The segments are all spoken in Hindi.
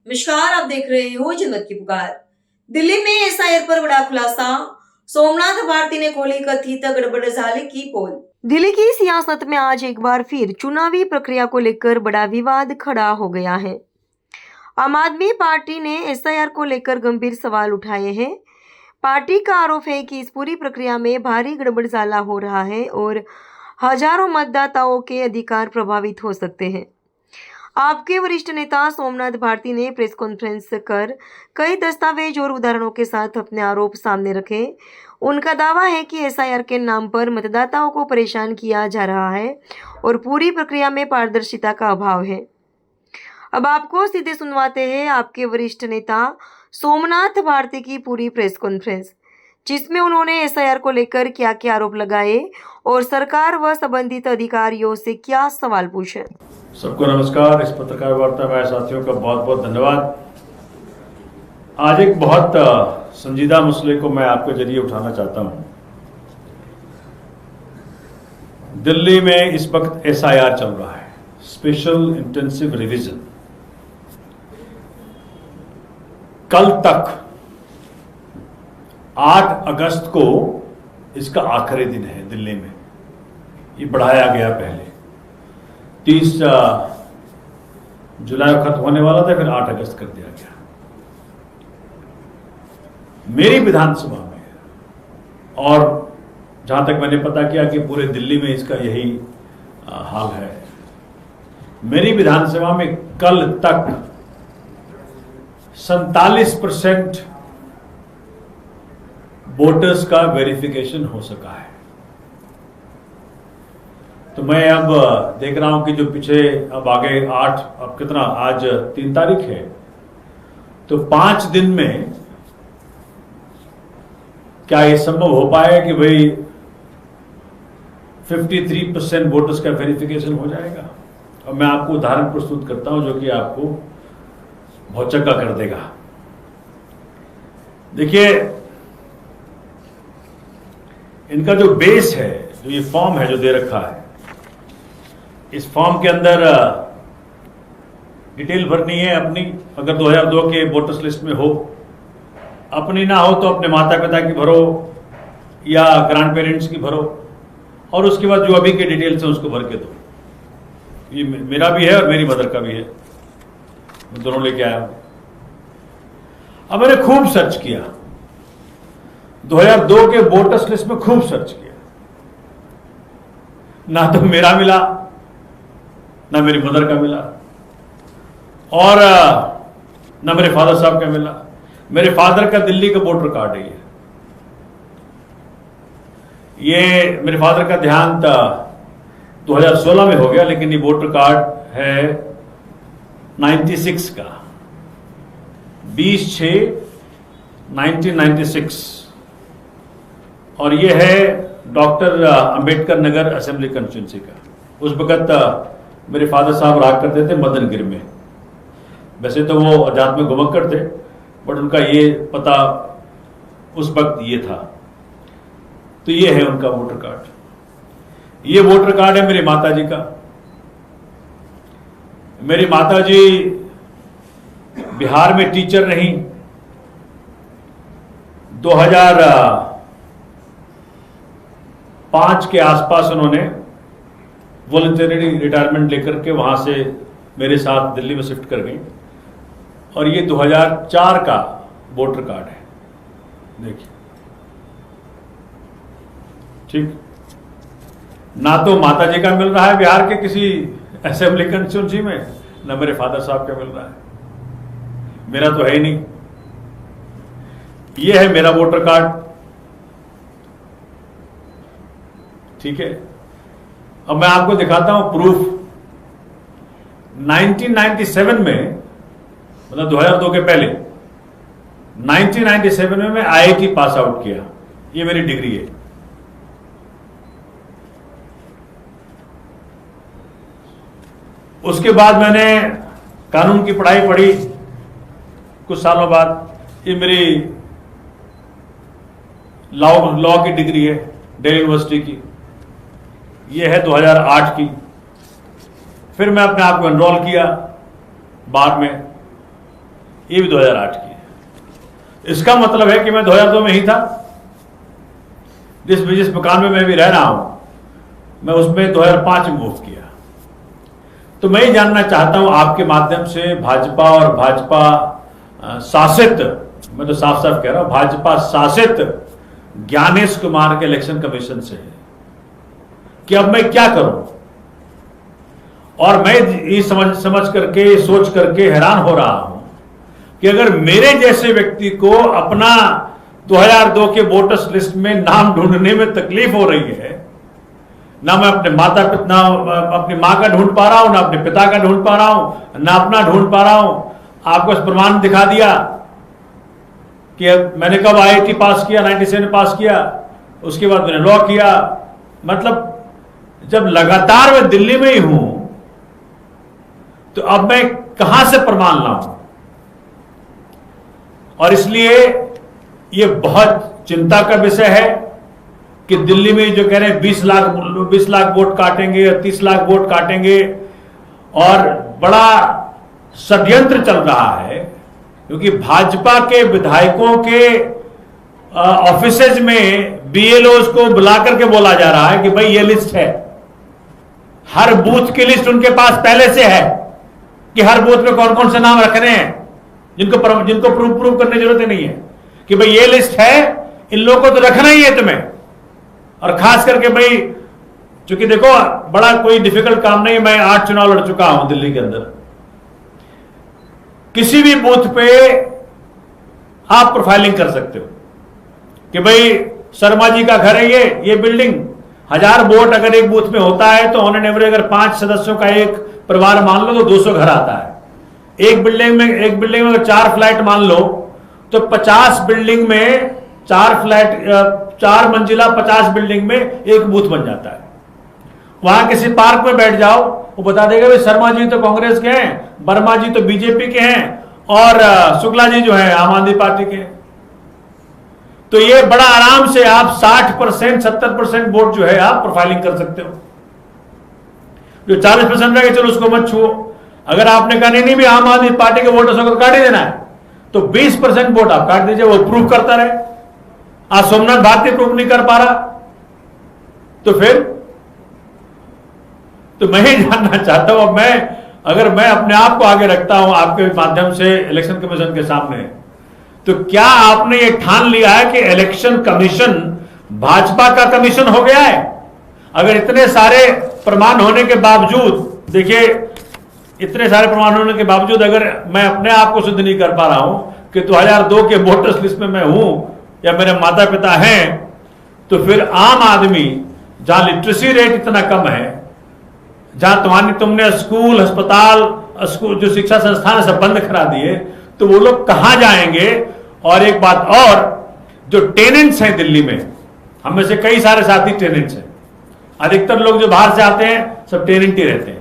नमस्कार, आप देख रहे हो जनमत की पुकार। दिल्ली में एसआईआर पर बड़ा खुलासा, सोमनाथ भारती ने खोली कथित गड़बड़झाले की पोल। दिल्ली की सियासत में आज एक बार फिर चुनावी प्रक्रिया को लेकर बड़ा विवाद खड़ा हो गया है। आम आदमी पार्टी ने एसआईआर को लेकर गंभीर सवाल उठाए हैं। पार्टी का आरोप है कि इस पूरी प्रक्रिया में भारी गड़बड़झाला हो रहा है और हजारों मतदाताओं के अधिकार प्रभावित हो सकते हैं। आपके वरिष्ठ नेता सोमनाथ भारती ने प्रेस कॉन्फ्रेंस कर कई दस्तावेज और उदाहरणों के साथ अपने आरोप सामने रखे। उनका दावा है कि एसआईआर के नाम पर मतदाताओं को परेशान किया जा रहा है और पूरी प्रक्रिया में पारदर्शिता का अभाव है। अब आपको सीधे सुनवाते हैं आपके वरिष्ठ नेता सोमनाथ भारती की पूरी प्रेस कॉन्फ्रेंस, जिसमें उन्होंने एसआईआर को लेकर क्या क्या आरोप लगाए और सरकार व संबंधित अधिकारियों से क्या सवाल पूछे। सबको नमस्कार। इस पत्रकार वार्ता में साथियों का बहुत बहुत धन्यवाद। आज एक बहुत संजीदा मसले को मैं आपके जरिए उठाना चाहता हूं। दिल्ली में इस वक्त एसआईआर चल रहा है, स्पेशल इंटेंसिव रिवीजन। कल तक 8 अगस्त को इसका आखिरी दिन है दिल्ली में। ये बढ़ाया गया, पहले 30 जुलाई को खत्म होने वाला था, फिर 8 अगस्त कर दिया गया। मेरी विधानसभा में, और जहां तक मैंने पता किया कि पूरे दिल्ली में इसका यही हाल है, मेरी विधानसभा में कल तक 47% वोटर्स का वेरिफिकेशन हो सका है। तो मैं अब देख रहा हूं कि जो पीछे अब आगे 8, अब कितना, आज 3 तारीख है, तो 5 दिन में क्या ये संभव हो पाएगा कि भाई 53% वोटर्स का वेरिफिकेशन हो जाएगा। और मैं आपको उदाहरण प्रस्तुत करता हूं जो कि आपको भौचक्का कर देगा। देखिए, इनका जो बेस है, जो ये फॉर्म है जो दे रखा है, इस फॉर्म के अंदर डिटेल भरनी है अपनी। अगर 2002 के वोटर्स लिस्ट में हो, अपनी ना हो तो अपने माता पिता की भरो या ग्रैंड पेरेंट्स की भरो, और उसके बाद जो अभी के डिटेल्स है उसको भर के दो। ये मेरा भी है और मेरी मदर का भी है, मैं दोनों लेके आया हूं। अब मैंने खूब सर्च किया, 2002 के वोटर्स लिस्ट में खूब सर्च किया। ना तो मेरा मिला, ना मेरी मदर का मिला, और ना मेरे फादर साहब का मिला। मेरे फादर का दिल्ली का वोटर कार्ड है ये मेरे फादर का देहांत 2016 में हो गया, लेकिन ये वोटर कार्ड है 96 का, 20/6/1996, और ये है doctor Ambedkar Nagar assembly constituency का। उस वक्त मेरे फादर साहब रहा करते थे मदनगिर में। वैसे तो वो अध्यात्म घुमक्कड़ थे, बट उनका ये पता उस वक्त ये था। तो ये है उनका वोटर कार्ड। ये वोटर कार्ड है मेरी माताजी का। मेरी माताजी बिहार में टीचर रही। 2005 के आसपास उन्होंने वॉलंटरी रिटायरमेंट लेकर के वहां से मेरे साथ दिल्ली में शिफ्ट कर गई, और ये 2004 का वोटर कार्ड है, देखिए। ठीक, ना तो माताजी का मिल रहा है बिहार के किसी असेंबली कंस्टिट्यूंसी में, ना मेरे फादर साहब का मिल रहा है। मेरा तो है ही नहीं। ये है मेरा वोटर कार्ड, ठीक है। अब मैं आपको दिखाता हूं प्रूफ। 1997 में, मतलब 2002 के पहले, 1997 में मैं आईआईटी पास आउट किया। ये मेरी डिग्री है। उसके बाद मैंने कानून की पढ़ाई पढ़ी कुछ सालों बाद। ये मेरी लॉ की डिग्री है दिल्ली यूनिवर्सिटी की। ये है 2008 की। फिर मैं अपने आप को एनरोल किया बार में, ये भी 2008 की है। इसका मतलब है कि मैं 2002 में ही था। जिस मकान में मैं भी रह रहा हूं, मैं उसमें 2005 में मूव किया। तो मैं ये जानना चाहता हूं आपके माध्यम से, भाजपा और भाजपा शासित, मैं तो साफ साफ कह रहा हूं, भाजपा शासित ज्ञानेश कुमार के इलेक्शन कमीशन से कि अब मैं क्या करूं। और मैं ये समझ करके, सोच करके हैरान हो रहा हूं कि अगर मेरे जैसे व्यक्ति को अपना 2002 के वोटर्स लिस्ट में नाम ढूंढने में तकलीफ हो रही है, ना मैं अपने ना अपनी मां का ढूंढ पा रहा हूं, ना अपने पिता का ढूंढ पा रहा हूं, ना अपना ढूंढ पा रहा हूं। आपको इस प्रमाण दिखा दिया कि मैंने कब IIT पास किया, 97 पास किया, उसके बाद मैंने लॉ किया। मतलब जब लगातार मैं दिल्ली में ही हूं तो अब मैं कहां से प्रमाण लाऊं। और इसलिए यह बहुत चिंता का विषय है कि दिल्ली में जो कह रहे हैं 20 लाख वोट काटेंगे या 30 लाख वोट काटेंगे, और बड़ा षड्यंत्र चल रहा है क्योंकि भाजपा के विधायकों के ऑफिसेज में BLOs को बुला करके बोला जा रहा है कि भाई ये लिस्ट है, हर बूथ की लिस्ट उनके पास पहले से है कि हर बूथ में कौन कौन से नाम रखने हैं, जिनको प्रूव करने की जरूरत नहीं है कि भाई ये लिस्ट है, इन लोगों को तो रखना ही है तुम्हें। और खास करके भाई, चूंकि देखो बड़ा कोई डिफिकल्ट काम नहीं, मैं 8 चुनाव लड़ चुका हूं दिल्ली के अंदर। किसी भी बूथ पे आप प्रोफाइलिंग कर सकते हो कि भाई शर्मा जी का घर है ये बिल्डिंग, 1000 वोट अगर एक बूथ में होता है तो ऑन एन एवरेज अगर 5 सदस्यों का एक परिवार मान लो तो 200 घर आता है। एक बिल्डिंग में अगर 4 फ्लैट मान लो तो 50 बिल्डिंग में 4 मंजिला 50 बिल्डिंग में एक बूथ बन जाता है। वहां किसी पार्क में बैठ जाओ, वो बता देगा भाई शर्मा जी तो कांग्रेस के हैं, वर्मा जी तो बीजेपी के हैं, और शुक्ला जी जो है आम आदमी पार्टी के हैं। तो ये बड़ा आराम से आप 60% 70% वोट जो है आप प्रोफाइलिंग कर सकते हो। जो 40% रहेगा चलो उसको मत छुओ। अगर आपने कहा नहीं भी आम आदमी पार्टी के वोटर्स को काट ही देना है तो 20% वोट आप काट दीजिए, वो प्रूव करता रहे। आज सोमनाथ भारती प्रूव नहीं कर पा रहा तो फिर तो मैं ही जानना चाहता हूं, अगर मैं अपने आप को आगे रखता हूं आपके माध्यम से इलेक्शन कमीशन के सामने, तो क्या आपने ये ठान लिया है कि इलेक्शन कमीशन भाजपा का कमीशन हो गया है? अगर इतने सारे प्रमाण होने के बावजूद, देखिए इतने सारे प्रमाण होने के बावजूद अगर मैं अपने आप को सिद्ध नहीं कर पा रहा हूं कि 2002 के वोटर्स लिस्ट में मैं हूं या मेरे माता पिता हैं, तो फिर आम आदमी जहां लिटरेसी रेट इतना कम है, जहां तुमने स्कूल, अस्पताल, जो शिक्षा संस्थान है सब बंद करा दिए, तो वो लोग कहां जाएंगे? और एक बात और, जो टेनेंट्स हैं दिल्ली में, हम में से कई सारे साथी टेनेंट्स हैं, अधिकतर लोग जो बाहर से आते हैं सब टेनेंट ही रहते हैं।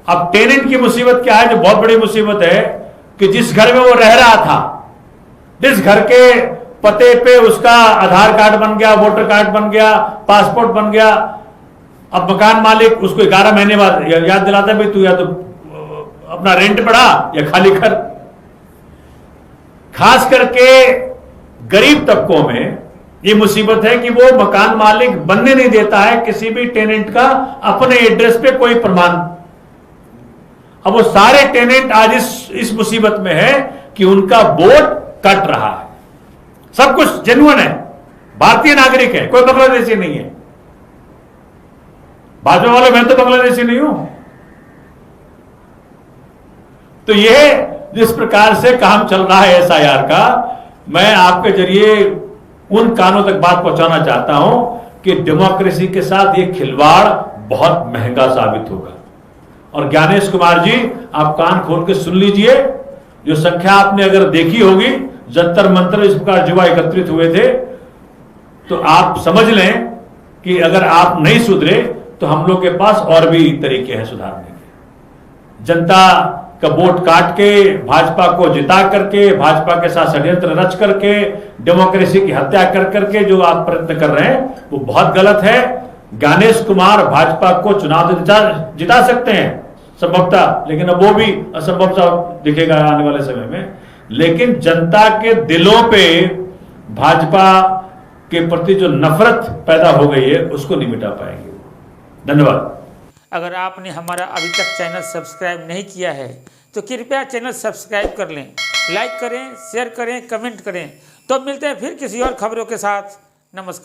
अब टेनेंट की मुसीबत क्या है, जो बहुत बड़ी मुसीबत है, कि जिस घर में वो रह रहा था, जिस घर के पते पे उसका आधार कार्ड बन गया, वोटर कार्ड बन गया, पासपोर्ट बन गया, अब मकान मालिक उसको 11 महीने बाद याद दिलाता है भाई तू या तो अपना रेंट बढ़ा या खाली कर। खास करके गरीब तबकों में ये मुसीबत है कि वो मकान मालिक बनने नहीं देता है किसी भी टेनेंट का अपने एड्रेस पे कोई प्रमाण। अब वो सारे टेनेंट आज इस मुसीबत में है कि उनका वोट कट रहा है। सब कुछ जेन्युइन है, भारतीय नागरिक है, कोई बांग्लादेशी नहीं है। भाजपा वाले मैं तो बांग्लादेशी नहीं हूं। तो यह जिस प्रकार से काम चल रहा है SIR का, मैं आपके जरिए उन कानों तक बात पहुंचाना चाहता हूं कि डेमोक्रेसी के साथ यह खिलवाड़ बहुत महंगा साबित होगा। और ज्ञानेश कुमार जी, आप कान खोल के सुन लीजिए, जो संख्या आपने अगर देखी होगी, जंतर मंतर इस प्रकार युवा एकत्रित हुए थे, तो आप समझ लें कि अगर आप नहीं सुधरे तो हम लोग के पास और भी तरीके हैं सुधारने के। जनता का वोट काट के, भाजपा को जिता करके, भाजपा के साथ षड्यंत्र रच करके, डेमोक्रेसी की हत्या कर करके जो आप प्रयत्न कर रहे हैं वो बहुत गलत है। ज्ञानेश कुमार भाजपा को चुनाव जिता सकते हैं, संभवतः, लेकिन अब वो भी असंभव सा दिखेगा आने वाले समय में। लेकिन जनता के दिलों पे भाजपा के प्रति जो नफरत पैदा हो गई है उसको नहीं मिटा पाएंगे। धन्यवाद। अगर आपने हमारा अभी तक चैनल सब्सक्राइब नहीं किया है तो कृपया चैनल सब्सक्राइब कर लें, लाइक करें, शेयर करें, कमेंट करें। तो मिलते हैं फिर किसी और खबरों के साथ। नमस्कार।